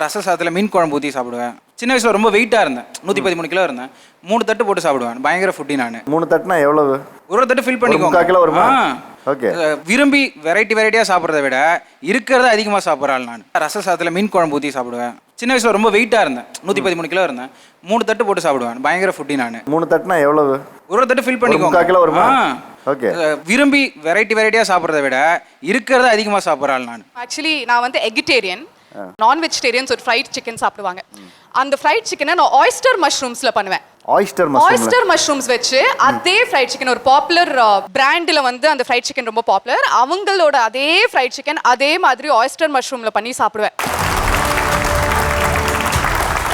ரச சாதத்தில் மீன் குழம்பு ஊற்றி சாப்பிடுவேன். சின்ன வயசில் ரொம்ப வெயிட்டாக இருந்தேன், 113 கிலோ இருந்தேன். 3 தட்டு போட்டு சாப்பிடுவேன். பயங்கர ஃபுட்டி நான். 3 தட்டுனா எவ்வளவு? ஒரு தட்டு ஃபில் பண்ணிக்கோங்க. 3/4 கிலோ வருமா? ஓகே. விரும்பி வெரைட்டியாக சாப்பிட்றத விட இருக்கிறத அதிகமாக சாப்பிட்ற ஆள் நான். ரச சாதத்தில் மீன் குழம்பு ஊற்றி சாப்பிடுவேன். சின்ன வயசில் ரொம்ப வெயிட்டாக இருந்தேன், 113 கிலோ இருந்தேன். 3 தட்டு போட்டு சாப்பிடுவேன். பயங்கர ஃபுட்டி நான். 3 தட்டுனா எவ்வளவு? ஒரு தட்டு ஃபில் பண்ணிக்கோங்க. 3/4 கிலோ வருமா? ஓகே. விரும்பி வெரைட்டியாக சாப்பிட்றத விட இருக்கிறத அதிகமாக சாப்பிட்ற ஆள் நான். ஆக்சுவலி நான் வந்து எகிட்டேரியன். நான் வெஜிடேரியன்ஸ் ஒரு ஃப்ரைட் சிக்கன் சாப்பிடுவாங்க. அந்த ஃப்ரைட் சிக்கனை நான் ஆயிஸ்டர் மஷ்ரூம்ஸ்ல பண்ணுவேன். ஆயிஸ்டர் மஷ்ரூம்ஸ் வச்சு அதே ஃப்ரைட் சிக்கன் ஒரு பாப்புலர் பிராண்ட்ல வந்து அந்த ஃப்ரைட் சிக்கன் ரொம்ப பாப்புலர். அவங்களோட அதே ஃப்ரைட் சிக்கன் அதே மாதிரி ஆயிஸ்டர் மஷ்ரூம்ல பண்ணி சாப்பிடுவேன்.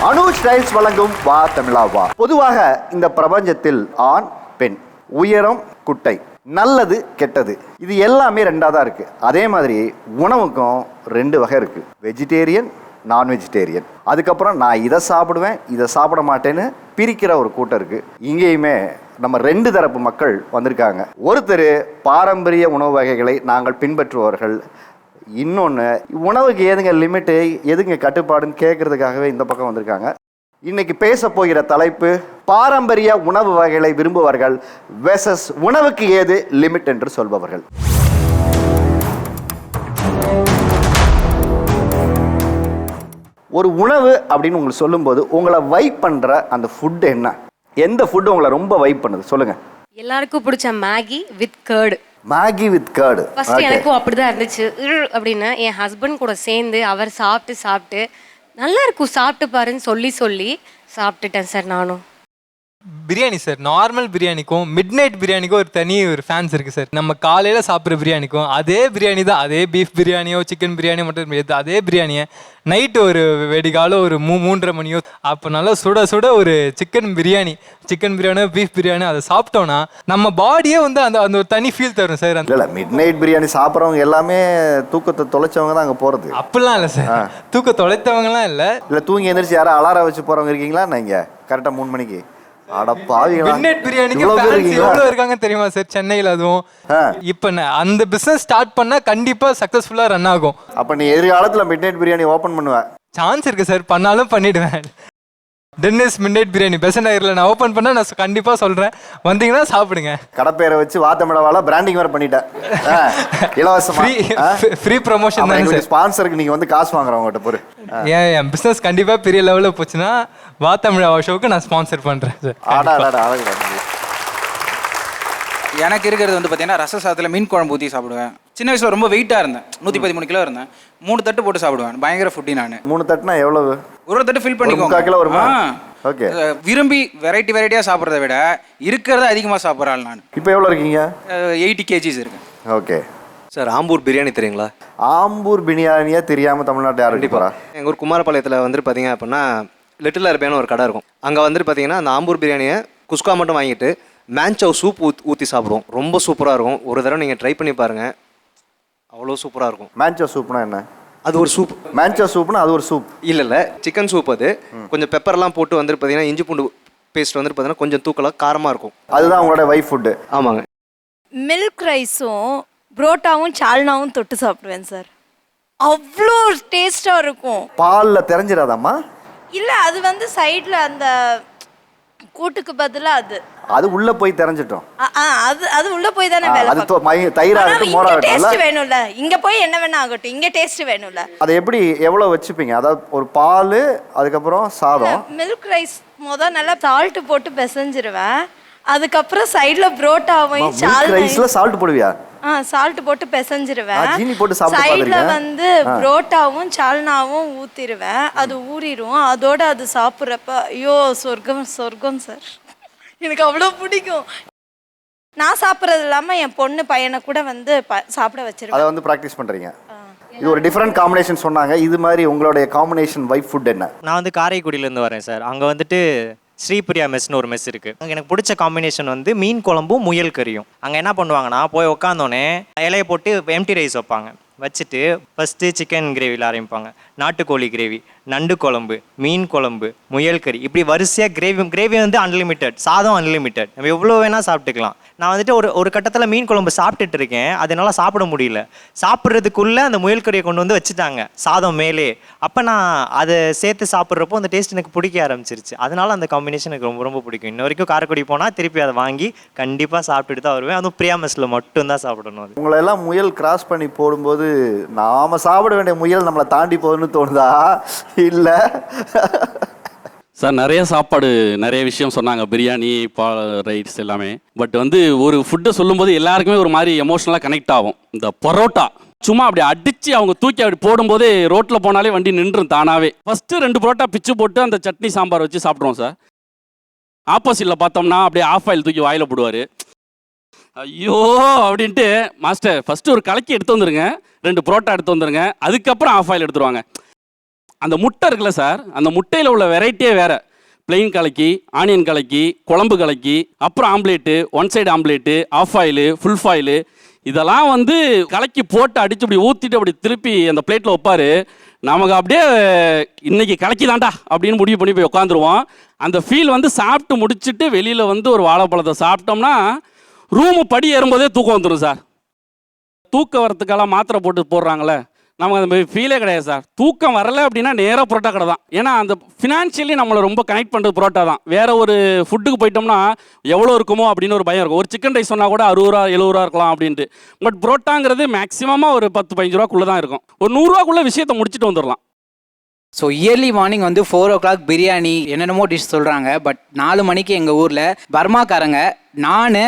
அனு ஸ்டைல்ஸ் வழங்கும் வா தமிழா வா. பொதுவாக இந்த பிரபஞ்சத்தில் ஆண் பெண், உயரம் குட்டை, நல்லது கெட்டது, இது எல்லாமே ரெண்டாக தான் இருக்குது. அதே மாதிரி உணவுக்கும் 2 வகை இருக்குது, வெஜிடேரியன் நான் வெஜிடேரியன். அதுக்கப்புறம் நான் இதை சாப்பிடுவேன் இதை சாப்பிட மாட்டேன்னு பிரிக்கிற ஒரு கூட்டம் இருக்குது. இங்கேயுமே நம்ம 2 தரப்பு மக்கள் வந்திருக்காங்க. ஒருத்தர் பாரம்பரிய உணவு வகைகளை நாங்கள் பின்பற்றுபவர்கள், இன்னொன்று உணவுக்கு எதுங்க லிமிட்டு எதுங்க கட்டுப்பாடுன்னு கேட்கறதுக்காகவே இந்த பக்கம் வந்திருக்காங்க. இன்னைக்கு பேச போகிற தலைப்பு பாரம்பரிய உணவு வகைகளை விரும்புவர்கள் வெர்சஸ் உணவுக்கு ஏது லிமிட் என்று சொல்பவர்கள். ஒரு உணவு அப்படின்னு உங்களுக்கு சொல்லும்போது உங்களை வைப் பண்ற அந்த ஃபுட் என்ன? எந்த ஃபுட் உங்களை ரொம்ப வைப் பண்ணுது சொல்லுங்க. எல்லாருக்கும் பிடிச்ச Maggi with curd. Maggi with curd first எனக்கும் அப்படிதான் இருந்துச்சு. அப்படின்னு என் ஹஸ்பண்ட் கூட சேர்ந்து அவர் சாப்பிட்டு நல்லா இருக்கும் சாப்பிட்டு பாருன்னு சொல்லி சாப்பிட்டுட்டேன் சார். நானும் பிரியாணி சார், நார்மல் பிரியாணிக்கும் மிட் நைட் பிரியாணிக்கும் ஒரு ஃபேன்ஸ் இருக்குது சார். நம்ம காலையில் சாப்பிட்ற பிரியாணிக்கும் அதே பிரியாணி தான், அதே பீஃப் பிரியாணியோ சிக்கன் பிரியாணியோ மட்டும் அதே பிரியாணியை நைட்டு ஒரு வெடிகாலோ ஒரு 3:30 மணியோ அப்போ நல்லா சுட ஒரு சிக்கன் பிரியாணியோ பீஃப் பிரியாணியோ அதை சாப்பிட்டோன்னா நம்ம பாடியே வந்து அந்த அந்த ஒரு தனி ஃபீல் தரும் சார். இல்லை மிட் நைட் பிரியாணி சாப்பிட்றவங்க எல்லாமே தூக்கத்தை தொலைச்சவங்க தான் அங்கே போகிறது. அப்படிலாம் இல்லை சார், தூக்க தொலைத்தவங்கலாம் இல்லை. இல்லை தூங்கி எந்திரிச்சு யாரும் அலாரம் வச்சு போகிறவங்க இருக்கீங்களா? நீங்கள் கரெக்டாக 3 மணிக்கு இருக்காங்க தெரியுமா சார் சென்னையில்? அதுவும் இப்ப அந்த பிசினஸ் ஸ்டார்ட் பண்ணா கண்டிப்பா சக்சஸ்ஃபுல்லா ரன் ஆகும். அப்ப நீ எதிர்காலத்துல மிட் நைட் பிரியாணி ஓபன் பண்ணுவேன்? சான்ஸ் இருக்கு சார், பண்ணாலும் பண்ணிடுவேன். Tennis mid night biryani Besant நகர்ல நான் ஓபன் பண்ணா நான் கண்டிப்பா சொல்றேன், வந்தீங்கன்னா சாப்பிடுங்க. கடப்பேரை வச்சு வாத்தமிழவால பிராண்டிங் வேற பண்ணிட்டேன், இலவசமா ஃப்ரீ ப்ரமோஷன் தான் சார். ஸ்பான்சருக்கு நீங்க வந்து காசு வாங்குறவங்ககிட்ட போரு. என் பிசினஸ் கண்டிப்பா பெரிய லெவல்ல போச்சுன்னா வாத்தமிழவா ஷோக்கு நான் ஸ்பான்சர் பண்றேன் சார். எனக்கு இருக்கிறது வந்து பார்த்தீங்கன்னா ரச சாதத்தில் மீன் குழம்பு ஊற்றி சாப்பிடுவேன். சின்ன வயசில் ரொம்ப வெயிட்டாக இருந்தேன், 113 கிலோ இருந்தேன். 3 தட்டு போட்டு சாப்பிடுவேன். பயங்கர ஃபுட்டி நான். 3 தட்டுனா எவ்வளவு? ஒரு தட்டு ஃபில் பண்ணிக்கோங்க. 3/4 கிலோ வருமா? ஓகே. விரும்பி வெரைட்டியாக சாப்பிட்றத விட இருக்கிறத அதிகமாக சாப்பிட்ற ஆள் நான். இப்போ எவ்வளோ இருக்கீங்க? 80 kgs இருக்கேன். Okay sir. ஆம்பூர் பிரியாணி தெரியுங்களா? ஆம்பூர் பிரியாணியே தெரியாமல் தமிழ்நாட்டில் யாரும் கண்டிப்பாக. எங்கள் ஊர் குமாரபாளையத்தில் வந்துட்டு பார்த்தீங்க அப்படின்னா லிட்டில் அரபியான ஒரு கடை இருக்கும். அங்கே வந்துட்டு பார்த்தீங்கன்னா அந்த ஆம்பூர் பிரியாணியை குஸ்கா மட்டும் வாங்கிட்டு மேன்சவ் சூப் ஊற்றி சாப்பிடுவோம். ரொம்ப சூப்பராக இருக்கும். ஒரு தடவை நீங்கள் ட்ரை பண்ணி பாருங்கள், அவ்வளோ சூப்பராக இருக்கும். மேன்சவ் சூப்னா என்ன? அது ஒரு சூப். மேன்சவ் சூப்னா அது ஒரு சூப் இல்லை சிக்கன் சூப். அது கொஞ்சம் பெப்பர்லாம் போட்டு வந்துட்டு பார்த்தீங்கன்னா இஞ்சி பூண்டு பேஸ்ட் வந்துட்டு பார்த்தீங்கன்னா கொஞ்சம் தூக்கலாக காரமாக இருக்கும். அதுதான் உங்களோட வைஃப் ஃபுட்டு? ஆமாங்க. மில்க் ரைஸும் புரோட்டாவும் சால்னாவும் தொட்டு சாப்பிடுவேன் சார். அவ்வளோ டேஸ்டாக இருக்கும். பாலில் தெரிஞ்சிடாதாம்மா? இல்லை, அது வந்து சைடில் அந்த கூட்டுக்கு பதிலாக அது உள்ள போய் தெரிஞ்சிட்டோம். அது உள்ள போய் தானே வேலை. அது தயிராகட்டும் மோராகட்டும் டேஸ்ட் வேணும்ல. இங்க போய் என்ன வேணா ஆகட்டும், இங்க டேஸ்ட் வேணும்ல. அதை எப்படி எவ்வளவு வச்சுப்பீங்க? அதாவது ஒரு பால், அதுக்கப்புறம் சாதம். மில்க் ரைஸ் நல்லா சால்ட் போட்டு பிசைஞ்சிருவேன். அதுக்கப்புறம் சைடுல புரோட்டாவையும் ரைஸ்ல சால்ட் போடுவியா? சால்ட் போட்டு பிசைஞ்சிருவேன். ஜீனி போட்டு சாப்பிட்டு சைடுல வந்து புரோட்டாவும் சால்னாவும் ஊத்திடுவேன். அது ஊறிடும். அதோட அது சாப்பிட்றப்ப ஐயோ சொர்க்கம் சார். எனக்கு அவ்வளோ பிடிக்கும். நான் சாப்பிட்றது இல்லாமல் என் பொண்ணு பையனை கூட வந்து சாப்பிட வச்சிருவேன். அதை வந்து ப்ராக்டிஸ் பண்ணுறீங்க. இது ஒரு டிஃப்ரெண்ட் காம்பினேஷன் சொன்னாங்க. இது மாதிரி உங்களுடைய காம்பினேஷன் வைஃப் ஃபுட் என்ன? நான் வந்து காரைக்குடியிலேருந்து வரேன் சார். அங்கே வந்துட்டு ஸ்ரீபிரியா மெஸ்னு ஒரு மெஸ் இருக்குது. அங்கே எனக்கு பிடிச்ச காம்பினேஷன் வந்து மீன் குழம்பும் முயல் கறியும். அங்கே என்ன பண்ணுவாங்கன்னா போய் உட்காந்தோடனே இலையை போட்டு எம்டி ரைஸ் வைப்பாங்க. வச்சுட்டு ஃபஸ்ட்டு சிக்கன் கிரேவியில் ஆரம்பிப்பாங்க. நாட்டுக்கோழி கிரேவி, நண்டு குழம்பு, மீன் குழம்பு, முயல் கறி, இப்படி வரிசையாக கிரேவி வந்து அன்லிமிட்டெட், சாதம் அன்லிமிட்டெட், நம்ம எவ்வளோ வேணால் சாப்பிட்டுக்கலாம். நான் வந்துட்டு ஒரு கட்டத்தில் மீன் குழம்பு சாப்பிட்டுட்டு இருக்கேன், அதனால சாப்பிட முடியல. சாப்பிட்றதுக்குள்ளே அந்த முயல் கறியை கொண்டு வந்து வச்சுட்டாங்க சாதம் மேலே. அப்போ நான் அதை சேர்த்து சாப்பிட்றப்போ அந்த டேஸ்ட் எனக்கு பிடிக்க ஆரம்பிச்சிருச்சு. அதனால அந்த காம்பினேஷன் எனக்கு ரொம்ப ரொம்ப பிடிக்கும். இன்ன வரைக்கும் காரைக்குடி போனால் திருப்பி அதை வாங்கி கண்டிப்பாக சாப்பிட்டுட்டு தான் வருவேன். அதுவும் பிரியா மெஸ்ஸில் மட்டும்தான் சாப்பிடணும். அது உங்களை எல்லாம் முயல் கிராஸ் பண்ணி போடும்போது நாம சாப்பிட வேண்டிய முயல் நம்மளை தாண்டி போகுதுன்னு தோணுதா இல்லை? சார் நிறைய சாப்பாடு நிறைய விஷயம் சொன்னாங்க, பிரியாணி ரைட்ஸ் எல்லாமே. பட் வந்து ஒரு ஃபுட்டை சொல்லும்போது எல்லாருக்குமே ஒரு மாதிரி எமோஷ்னலாக கனெக்ட் ஆகும். இந்த பரோட்டா சும்மா அப்படி அடித்து அவங்க தூக்கி அப்படி போடும்போது ரோட்டில் போனாலே வண்டி நின்றும் தானாகவே. ஃபஸ்ட்டு 2 பரோட்டா பிச்சு போட்டு அந்த சட்னி சாம்பார் வச்சு சாப்பிட்ருவோம் சார். ஆப்போசிட்டில் பார்த்தோம்னா அப்படியே ஆஃப் ஆயில் தூக்கி வாயில் போடுவார். ஐயோ அப்படின்ட்டு, மாஸ்டர் ஃபஸ்ட்டு ஒரு கலக்கி எடுத்து வந்துருங்க, 2 பரோட்டா எடுத்து வந்துருங்க, அதுக்கப்புறம் ஆஃப் ஆயில் எடுத்துருவாங்க. அந்த முட்டை இருக்குல்ல சார், அந்த முட்டையில் உள்ள வெரைட்டியே வேறு. பிளெயின் கலக்கி, ஆனியன் கலக்கி, குழம்பு கலக்கி, அப்புறம் omelette, 1 side omelette, half boil, full boil, இதெல்லாம் வந்து கலக்கி போட்டு அடித்து அப்படி ஊற்றிட்டு அப்படி திருப்பி அந்த பிளேட்டில் வைப்பார். நமக்கு அப்படியே இன்னைக்கு கலக்கி தாண்டா அப்படின்னு முடிவு பண்ணி போய் உட்காந்துருவோம். அந்த ஃபீல் வந்து சாப்பிட்டு முடிச்சுட்டு வெளியில் வந்து ஒரு வாழைப்பழத்தை சாப்பிட்டோம்னா ரூமு படி ஏறும்போதே தூக்கம் வந்துடும் சார். தூக்கம் வரத்துக்கெல்லாம் மாத்திரை போட்டு போடுறாங்களே, நமக்கு அந்த மாதிரி ஃபீலே கிடையாது சார். தூக்கம் வரலை அப்படின்னா நேராக புரோட்டா கடை தான். ஏன்னா அந்த ஃபினான்ஷியலி நம்மளை ரொம்ப கனெக்ட் பண்ணுறது புரோட்டா தான். வேறு ஒரு ஃபுட்டுக்கு போயிட்டோம்னா எவ்வளோ இருக்குமோ அப்படின்னு ஒரு பயம் இருக்கும். ஒரு சிக்கன் ரைஸ் சொன்னால் கூட 60 ரூபா 70 ரூபா இருக்கலாம் அப்படின்ட்டு. பட் புரோட்டாங்கிறது மேக்ஸிமமாக ஒரு 10-15 ரூபாக்குள்ளே தான் இருக்கும். ஒரு 100 ரூபாக்குள்ளே விஷயத்தை முடிச்சுட்டு வந்துடலாம். ஸோ இயர்லி மார்னிங் வந்து 4 o'clock பிரியாணி என்னென்னமோ டிஷ் சொல்கிறாங்க. பட் 4 மணிக்கு எங்கள் ஊரில் பர்மாக்காரங்க நான்,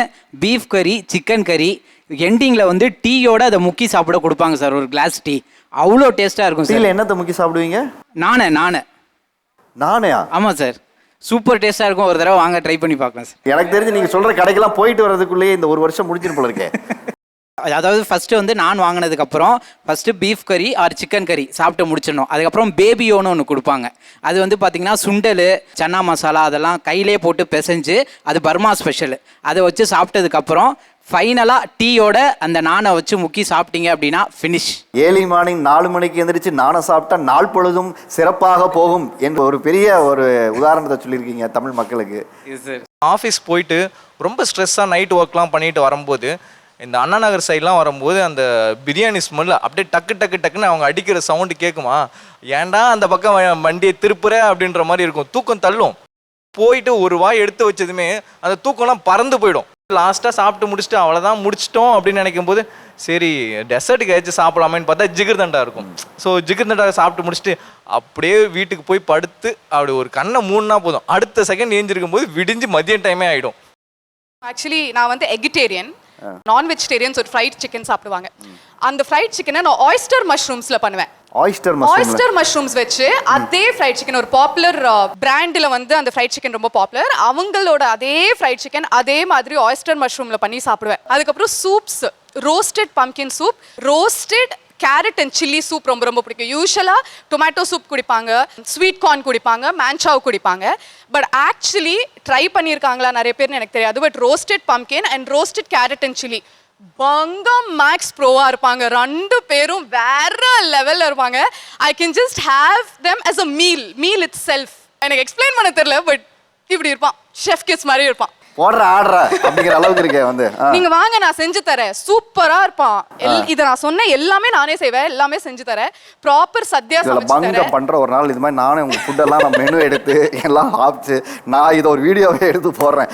பீஃப் கறி, சிக்கன் கறி, எண்டிங்கில் வந்து டீயோட அதை முக்கி சாப்பிட கொடுப்பாங்க சார், ஒரு கிளாஸ் டீ. அவ்வளோ டேஸ்ட்டாக இருக்கும் சார். என்னத்தை முக்கி சாப்பிடுவீங்க? நானே ஆமாம் சார், சூப்பர் டேஸ்ட்டாக இருக்கும். ஒரு தடவை வாங்க ட்ரை பண்ணி பார்க்கலாம் சார். எனக்கு தெரிஞ்சு நீங்கள் சொல்கிற கடைக்கெல்லாம் போயிட்டு வர்றதுக்குள்ளேயே இந்த 1 வருஷம் முடிஞ்சிரு போல இருக்கே. அதாவது ஃபஸ்ட்டு வந்து நான் வாங்கினதுக்கப்புறம் ஃபஸ்ட்டு பீஃப் கறி ஆர் சிக்கன் கறி சாப்பிட்டு முடிச்சிடணும். அதுக்கப்புறம் பேபியோன்னு ஒன்று கொடுப்பாங்க. அது வந்து பார்த்திங்கன்னா சுண்டல், சன்னா மசாலா அதெல்லாம் கையிலே போட்டு பிசைஞ்சு, அது பர்மா ஸ்பெஷல். அதை வச்சு சாப்பிட்டதுக்கப்புறம் ஃபைனலாக டீயோட அந்த நானை வச்சு முக்கி சாப்பிட்டீங்க அப்படின்னா ஃபினிஷ். ஏர்லி மார்னிங் 4 மணிக்கு எந்திரிச்சு நானை சாப்பிட்டா நாள் பொழுதும் சிறப்பாக போகும் என்ற ஒரு பெரிய ஒரு உதாரணத்தை சொல்லியிருக்கீங்க தமிழ் மக்களுக்கு. ஆஃபீஸ் போயிட்டு ரொம்ப ஸ்ட்ரெஸ்ஸாக நைட் ஒர்க்லாம் பண்ணிட்டு வரும்போது இந்த அண்ணா நகர் சைட்லாம் வரும்போது அந்த பிரியாணி ஸ்மெல் அப்படியே டக்குன்னு அவங்க அடிக்கிற சவுண்டு கேட்குமா, ஏன்டா அந்த பக்கம் வண்டியை திருப்புற அப்படின்ற மாதிரி இருக்கும். தூக்கம் தள்ளும். போயிட்டு ஒரு வாய் எடுத்து வச்சதுமே அந்த தூக்கம்லாம் பறந்து போயிடும். லாஸ்ட்டாக சாப்பிட்டு முடிச்சுட்டு அவ்வளோதான் முடிச்சிட்டோம் அப்படின்னு நினைக்கும் போது சரி டெசர்ட்டுக்கு ஏதாச்சும் சாப்பிடலாமேன்னு பார்த்தா ஜிகர்தண்டா இருக்கும். ஸோ ஜிகர்தண்டா சாப்பிட்டு முடிச்சுட்டு அப்படியே வீட்டுக்கு போய் படுத்து அப்படி ஒரு கண்ணை மூணுனா போதும், அடுத்த செகண்ட் ஏஞ்சிருக்கும் போது விடிஞ்சு மதியம் டைமே ஆகிடும். ஆக்சுவலி நான் வந்து எகிட்டேரியன், நான் வெஜிடேரியன்ஸ் ஒரு ஃப்ரைட் சிக்கன் சாப்பிடுவாங்க. அந்த ஃப்ரைட் சிக்கனை நான் ஆயிஸ்டர் மஷ்ரூம்ஸில் பண்ணுவேன். ஆயிஸ்டர் மஷ்ரூம்ஸ் வச்சு அதே ஃப்ரைட் சிக்கன், ஒரு பாப்புலர் பிராண்டில் வந்து அந்த ஃப்ரைட் சிக்கன் ரொம்ப பாப்புலர். அவங்களோட அதே ஃப்ரைட் சிக்கன் அதே மாதிரி ஆயிஸ்டர் மஷ்ரூமில் பண்ணி சாப்பிடுவேன். அதுக்கப்புறம் soups, roasted pumpkin soup, roasted carat and chilli soup ரொம்ப ரொம்ப பிடிக்கும். யூஸ்வலாக டொமேட்டோ சூப் குடிப்பாங்க, ஸ்வீட் கார்ன் குடிப்பாங்க, மேன்சாவ் குடிப்பாங்க. பட் ஆக்சுவலி ட்ரை பண்ணியிருக்காங்களா நிறைய பேர்னு எனக்கு தெரியாது. But roasted pumpkin and roasted carat and chilli பங்கம் மேக்ஸ் ப்ரோவாக இருப்பாங்க. 2 பேரும் வேற லெவலில் இருப்பாங்க. I can just have them as a meal it self. எனக்கு எக்ஸ்பிளைன் பண்ண தெரியல, பட் இப்படி இருப்பான், ஷெஃப் கிஸ் மாதிரி இருப்பான். ஆடுற அப்படிங்கிற அளவுக்கு இருக்கே வந்து. நீங்க வாங்க நான் செஞ்சு தரேன், சூப்பரா இருப்பான். இதை நான் சொன்ன எல்லாமே நானே செய்வேன், எல்லாமே செஞ்சு தரேன். ப்ராப்பர் சத்யா சமைச்சு தரேன். பண்ற ஒரு நாள் இது மாதிரி நானே உங்க ஃபுட்டெல்லாம் நான் மெனு எடுத்து எல்லாம் ஆப்ச்சு நான் இதை ஒரு வீடியோவே எடுத்து போடுறேன்.